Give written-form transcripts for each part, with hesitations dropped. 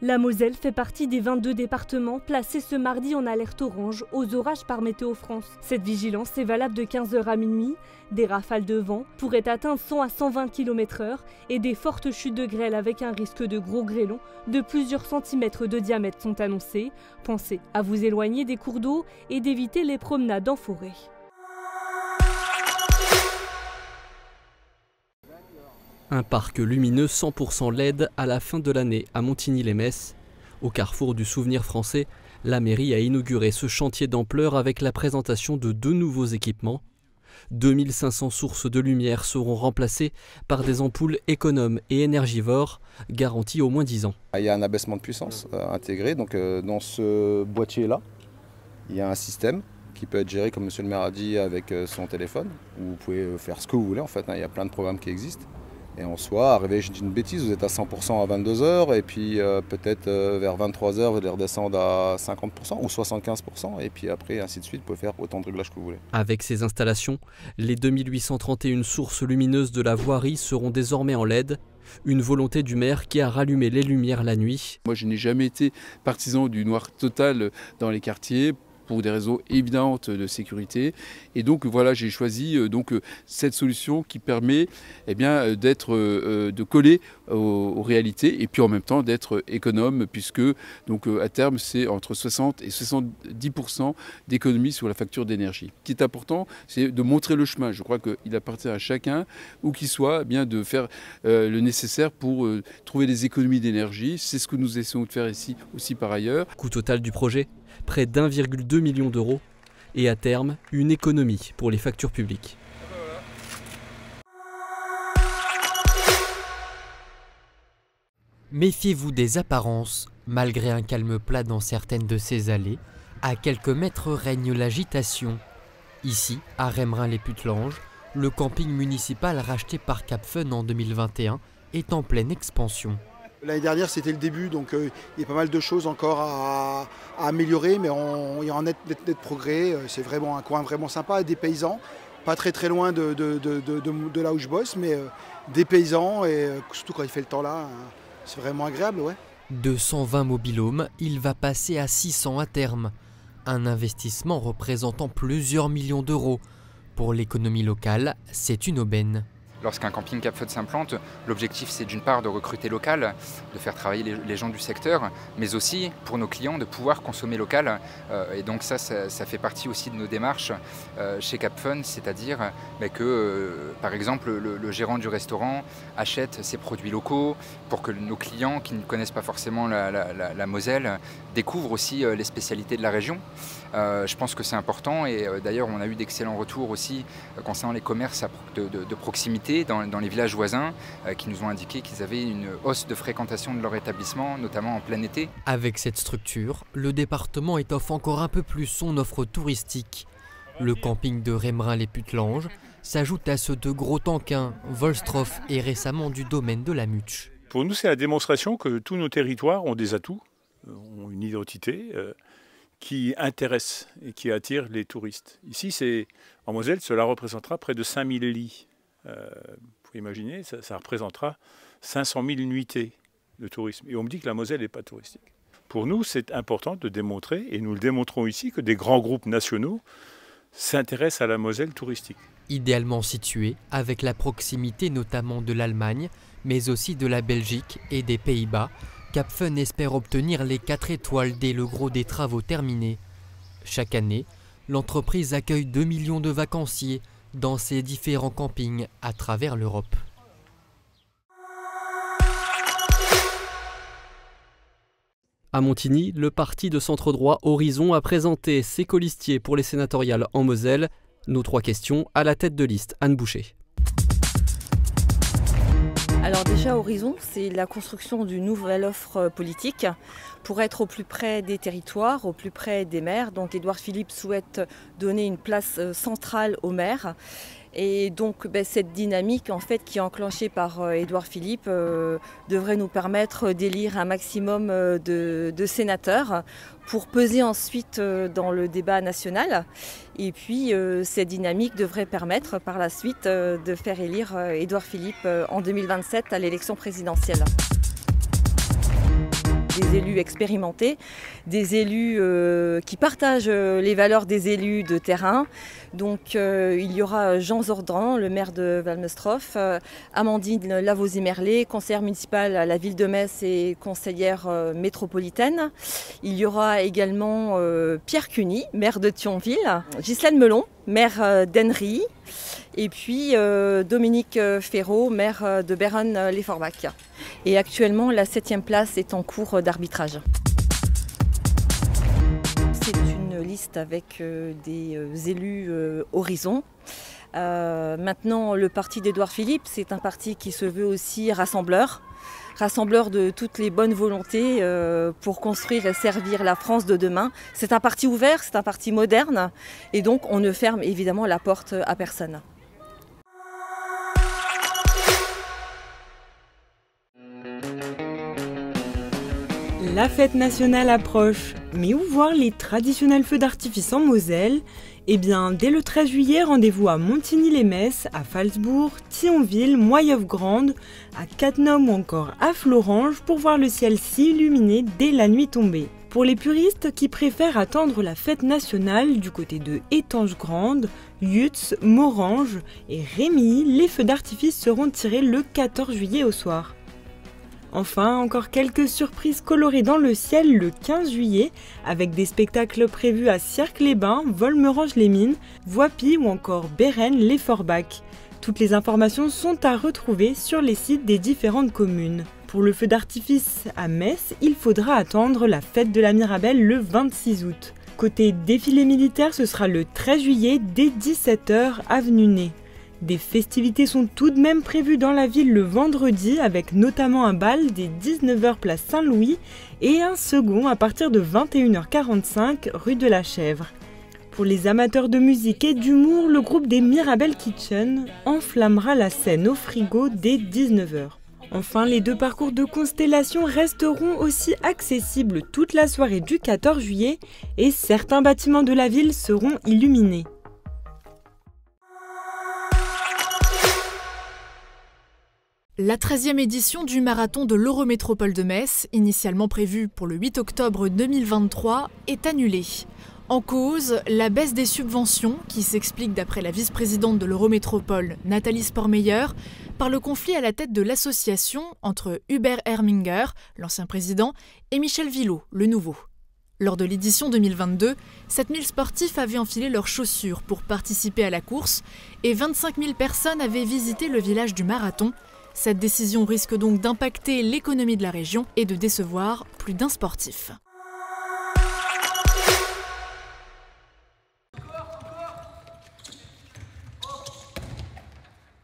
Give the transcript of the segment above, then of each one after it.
La Moselle fait partie des 22 départements placés ce mardi en alerte orange aux orages par Météo France. Cette vigilance est valable de 15h à minuit. Des rafales de vent pourraient atteindre 100 à 120 km/h et des fortes chutes de grêle avec un risque de gros grêlons de plusieurs centimètres de diamètre sont annoncés. Pensez à vous éloigner des cours d'eau et d'éviter les promenades en forêt. Un parc lumineux 100% LED à la fin de l'année à Montigny-lès-Metz. Au carrefour du souvenir français, la mairie a inauguré ce chantier d'ampleur avec la présentation de 2 nouveaux équipements. 2500 sources de lumière seront remplacées par des ampoules économes et énergivores, garanties au moins 10 ans. Il y a un abaissement de puissance intégré, donc dans ce boîtier-là, il y a un système qui peut être géré, comme monsieur le maire a dit, avec son téléphone, où vous pouvez faire ce que vous voulez en fait, il y a plein de programmes qui existent. Et en soi, arrivé, je dis une bêtise, vous êtes à 100% à 22h et puis peut-être vers 23h, vous allez redescendre à 50% ou 75% et puis après, ainsi de suite, vous pouvez faire autant de réglages que vous voulez. Avec ces installations, les 2831 sources lumineuses de la voirie seront désormais en LED. Une volonté du maire qui a rallumé les lumières la nuit. Moi, je n'ai jamais été partisan du noir total dans les quartiers, pour des raisons évidentes de sécurité. Et donc voilà, j'ai choisi cette solution qui permet de coller aux réalités et puis en même temps d'être économe puisque à terme c'est entre 60 et 70% d'économie sur la facture d'énergie. Ce qui est important, c'est de montrer le chemin. Je crois qu'il appartient à chacun, où qu'il soit, de faire le nécessaire pour trouver des économies d'énergie. C'est ce que nous essayons de faire ici aussi par ailleurs. Coût total du projet, près d'1,2 million d'euros et à terme, une économie pour les factures publiques. Méfiez-vous des apparences. Malgré un calme plat dans certaines de ces allées, à quelques mètres règne l'agitation. Ici, à Rémerin-les-Putlanges, le camping municipal racheté par Capfun en 2021 est en pleine expansion. L'année dernière, c'était le début, donc il y a pas mal de choses encore à améliorer, mais il y a un net progrès. C'est vraiment un coin vraiment sympa, des paysans, pas très loin de là où je bosse, mais des paysans, et surtout quand il fait le temps là, c'est vraiment agréable. Ouais. De 120 mobil-homes, il va passer à 600 à terme. Un investissement représentant plusieurs millions d'euros. Pour l'économie locale, c'est une aubaine. Lorsqu'un camping Capfun s'implante, l'objectif c'est d'une part de recruter local, de faire travailler les gens du secteur, mais aussi pour nos clients de pouvoir consommer local. Et donc ça fait partie aussi de nos démarches chez Capfun, c'est-à-dire que par exemple le gérant du restaurant achète ses produits locaux pour que nos clients qui ne connaissent pas forcément la Moselle découvrent aussi les spécialités de la région. Je pense que c'est important et d'ailleurs on a eu d'excellents retours aussi concernant les commerces de proximité dans les villages voisins qui nous ont indiqué qu'ils avaient une hausse de fréquentation de leur établissement, notamment en plein été. Avec cette structure, le département étoffe encore un peu plus son offre touristique. Le camping de Rémerin-les-Putlanges s'ajoute à ceux de Gros-Tanquin, Volstroff et récemment du domaine de la Muche. Pour nous, c'est la démonstration que tous nos territoires ont des atouts, ont une identité qui intéresse et qui attire les touristes. Ici, en Moselle, cela représentera près de 5000 lits. Vous pouvez imaginer, ça représentera 500 000 nuitées de tourisme. Et on me dit que la Moselle n'est pas touristique. Pour nous, c'est important de démontrer, et nous le démontrons ici, que des grands groupes nationaux s'intéressent à la Moselle touristique. Idéalement situé, avec la proximité notamment de l'Allemagne, mais aussi de la Belgique et des Pays-Bas, Capfun espère obtenir les 4 étoiles dès le gros des travaux terminés. Chaque année, l'entreprise accueille 2 millions de vacanciers dans ses différents campings à travers l'Europe. À Montigny, le parti de centre droit Horizon a présenté ses colistiers pour les sénatoriales en Moselle. Nos 3 questions à la tête de liste, Anne Boucher. Alors déjà, Horizon, c'est la construction d'une nouvelle offre politique pour être au plus près des territoires, au plus près des maires. Donc Édouard Philippe souhaite donner une place centrale aux maires. Et donc cette dynamique en fait, qui est enclenchée par Édouard Philippe devrait nous permettre d'élire un maximum de sénateurs pour peser ensuite dans le débat national. Et puis cette dynamique devrait permettre par la suite de faire élire Édouard Philippe en 2027 à l'élection présidentielle. des élus expérimentés, des élus qui partagent les valeurs des élus de terrain. Donc il y aura Jean Zordran, le maire de Valmestroff, Amandine Lavoisier-Merlet, conseillère municipale à la ville de Metz et conseillère métropolitaine. Il y aura également Pierre Cuny, maire de Thionville, Ghislaine Melon, maire d'Henry, et puis Dominique Ferraud, maire de Béronne-les-Forbach. Et actuellement, la 7e place est en cours d'arbitrage. C'est une liste avec des élus Horizon. Maintenant, le parti d'Édouard Philippe, c'est un parti qui se veut aussi rassembleur de toutes les bonnes volontés pour construire et servir la France de demain. C'est un parti ouvert, c'est un parti moderne, et donc on ne ferme évidemment la porte à personne. La fête nationale approche, mais où voir les traditionnels feux d'artifice en Moselle? Eh bien, dès le 13 juillet, rendez-vous à Montigny-lès-Metz, à Phalsbourg, Thionville, Moyeuvre-Grande, à Cattenom ou encore à Florange pour voir le ciel s'illuminer dès la nuit tombée. Pour les puristes qui préfèrent attendre la fête nationale du côté de Étanges-Grande, Lutz, Morange et Rémy, les feux d'artifice seront tirés le 14 juillet au soir. Enfin, encore quelques surprises colorées dans le ciel le 15 juillet, avec des spectacles prévus à Cirques-les-Bains, Volmerange-les-Mines, Voipy ou encore Bérennes-les-Forbach. Toutes les informations sont à retrouver sur les sites des différentes communes. Pour le feu d'artifice à Metz, il faudra attendre la fête de la Mirabelle le 26 août. Côté défilé militaire, ce sera le 13 juillet dès 17h avenue Ney. Des festivités sont tout de même prévues dans la ville le vendredi, avec notamment un bal dès 19h place Saint-Louis et un second à partir de 21h45 rue de la Chèvre. Pour les amateurs de musique et d'humour, le groupe des Mirabelle Kitchen enflammera la scène au frigo dès 19h. Enfin, les 2 parcours de constellation resteront aussi accessibles toute la soirée du 14 juillet et certains bâtiments de la ville seront illuminés. La 13e édition du marathon de l'Eurométropole de Metz, initialement prévue pour le 8 octobre 2023, est annulée. En cause, la baisse des subventions, qui s'explique d'après la vice-présidente de l'Eurométropole, Nathalie Spormeyer, par le conflit à la tête de l'association entre Hubert Herminger, l'ancien président, et Michel Villot, le nouveau. Lors de l'édition 2022, 7000 sportifs avaient enfilé leurs chaussures pour participer à la course et 25 000 personnes avaient visité le village du marathon. Cette décision risque donc d'impacter l'économie de la région et de décevoir plus d'un sportif.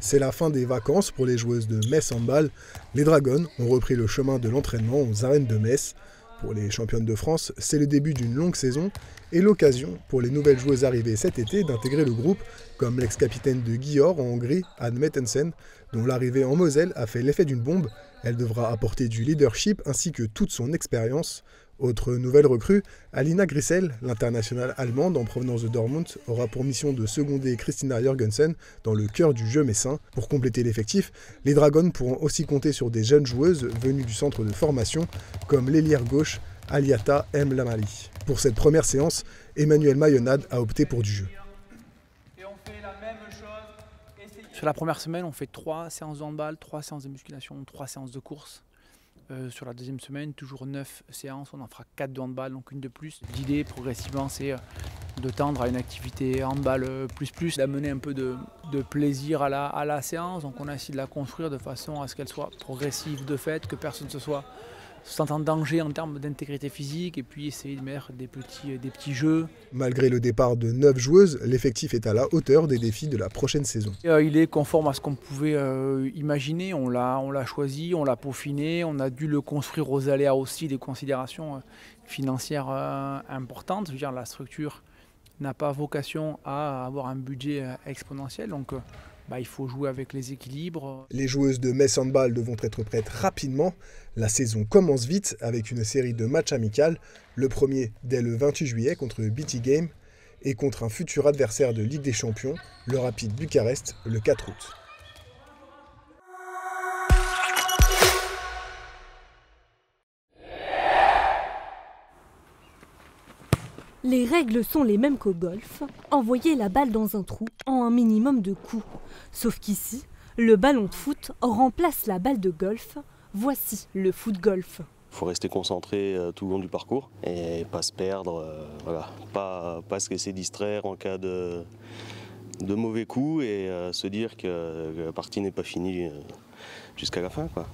C'est la fin des vacances pour les joueuses de Metz Handball. Les Dragons ont repris le chemin de l'entraînement aux arènes de Metz. Pour les championnes de France, c'est le début d'une longue saison et l'occasion pour les nouvelles joueuses arrivées cet été d'intégrer le groupe, comme l'ex-capitaine de Győr en Hongrie, Anne Mettensen, dont l'arrivée en Moselle a fait l'effet d'une bombe. Elle devra apporter du leadership ainsi que toute son expérience. Autre nouvelle recrue, Alina Grissel, l'internationale allemande en provenance de Dortmund, aura pour mission de seconder Christina Jürgensen dans le cœur du jeu messin. Pour compléter l'effectif, les Dragons pourront aussi compter sur des jeunes joueuses venues du centre de formation, comme l'ailière gauche Aliata M. Lamali. Pour cette première séance, Emmanuel Mayonade a opté pour du jeu. Sur la première semaine, on fait 3 séances de handball, 3 séances de musculation, 3 séances de course. Sur la deuxième semaine, toujours 9 séances, on en fera 4 de handball, donc une de plus. L'idée, progressivement, c'est de tendre à une activité handball plus, d'amener un peu de plaisir à la séance. Donc on a essayé de la construire de façon à ce qu'elle soit progressive de fait, que personne ne se sente en danger en termes d'intégrité physique, et puis essayer de mettre des petits jeux. Malgré le départ de 9 joueuses, l'effectif est à la hauteur des défis de la prochaine saison. Il est conforme à ce qu'on pouvait imaginer, on l'a choisi, on l'a peaufiné, on a dû le construire aux aléas aussi des considérations financières importantes. Je veux dire, la structure n'a pas vocation à avoir un budget exponentiel, donc il faut jouer avec les équilibres. Les joueuses de Metz Handball devront être prêtes rapidement. La saison commence vite avec une série de matchs amicaux. Le premier dès le 28 juillet contre BT Game et contre un futur adversaire de Ligue des Champions, le Rapid Bucarest, le 4 août. Les règles sont les mêmes qu'au golf, envoyer la balle dans un trou en un minimum de coups. Sauf qu'ici, le ballon de foot remplace la balle de golf. Voici le foot golf. Il faut rester concentré tout le long du parcours et pas se perdre, voilà. Pas se laisser distraire en cas de mauvais coups et se dire que la partie n'est pas finie jusqu'à la fin, quoi.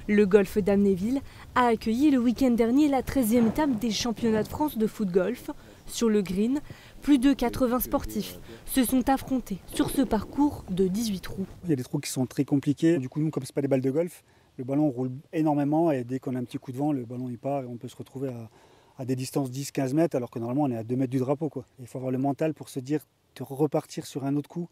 Le golf d'Amnéville a accueilli le week-end dernier la 13e étape des championnats de France de foot-golf. Sur le green, plus de 80 sportifs se sont affrontés sur ce parcours de 18 trous. Il y a des trous qui sont très compliqués. Du coup, nous, comme ce n'est pas des balles de golf, le ballon roule énormément et dès qu'on a un petit coup de vent, le ballon il part et on peut se retrouver à des distances 10-15 mètres alors que normalement on est à 2 mètres du drapeau, quoi. Il faut avoir le mental pour se dire de repartir sur un autre coup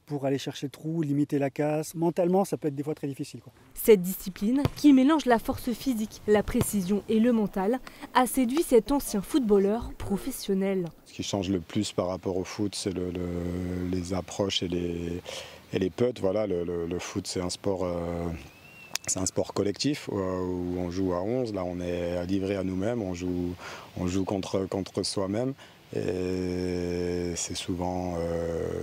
pour aller chercher le trou, limiter la casse. Mentalement, ça peut être des fois très difficile, quoi. Cette discipline, qui mélange la force physique, la précision et le mental, a séduit cet ancien footballeur professionnel. Ce qui change le plus par rapport au foot, c'est les approches et les putts. Voilà, le foot, c'est un sport collectif où on joue à 11. Là, on est livré à nous-mêmes, on joue contre soi-même. Et c'est souvent,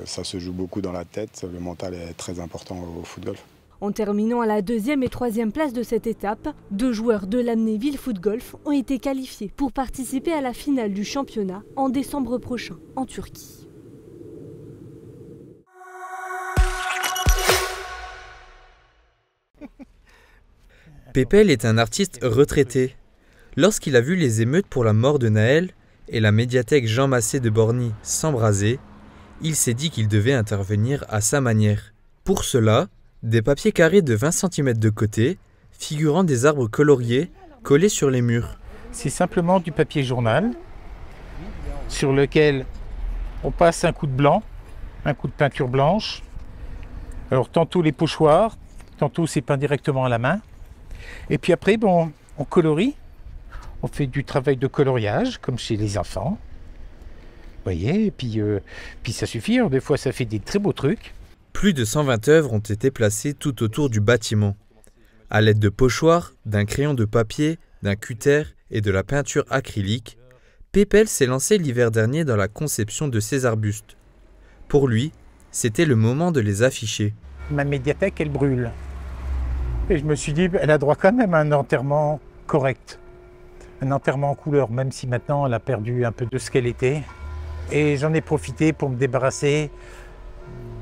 ça se joue beaucoup dans la tête, le mental est très important au foot-golf. En terminant à la 2e et 3e place de cette étape, 2 joueurs de l'Amnéville Foot-Golf ont été qualifiés pour participer à la finale du championnat en décembre prochain en Turquie. Pépel est un artiste retraité. Lorsqu'il a vu les émeutes pour la mort de Naël et la médiathèque Jean Massé de Borny s'embraser, il s'est dit qu'il devait intervenir à sa manière. Pour cela, des papiers carrés de 20 cm de côté, figurant des arbres coloriés, collés sur les murs. C'est simplement du papier journal, sur lequel on passe un coup de blanc, un coup de peinture blanche. Alors tantôt les pochoirs, tantôt c'est peint directement à la main. Et puis après, bon, on colorie. On fait du travail de coloriage, comme chez les enfants. Vous voyez, et puis ça suffit. Alors, des fois, ça fait des très beaux trucs. Plus de 120 œuvres ont été placées tout autour du bâtiment. À l'aide de pochoirs, d'un crayon de papier, d'un cutter et de la peinture acrylique, Pépel s'est lancé l'hiver dernier dans la conception de ces arbustes. Pour lui, c'était le moment de les afficher. Ma médiathèque, elle brûle. Et je me suis dit, elle a droit quand même à un enterrement correct. Un enterrement en couleur, même si maintenant elle a perdu un peu de ce qu'elle était. Et j'en ai profité pour me débarrasser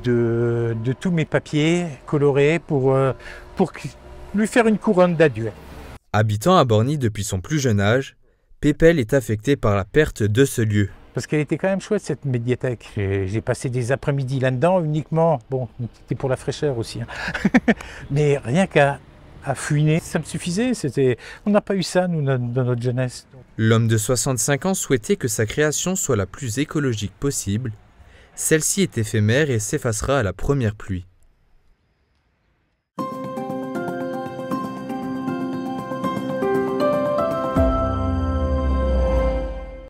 de tous mes papiers colorés pour lui faire une couronne d'adieu. Habitant à Borny depuis son plus jeune âge, Pépel est affecté par la perte de ce lieu. Parce qu'elle était quand même chouette, cette médiathèque. J'ai passé des après-midi là-dedans uniquement. Bon, c'était pour la fraîcheur aussi, hein. Mais rien qu'à fouiner, ça me suffisait. On n'a pas eu ça, nous, dans notre jeunesse. L'homme de 65 ans souhaitait que sa création soit la plus écologique possible. Celle-ci est éphémère et s'effacera à la première pluie.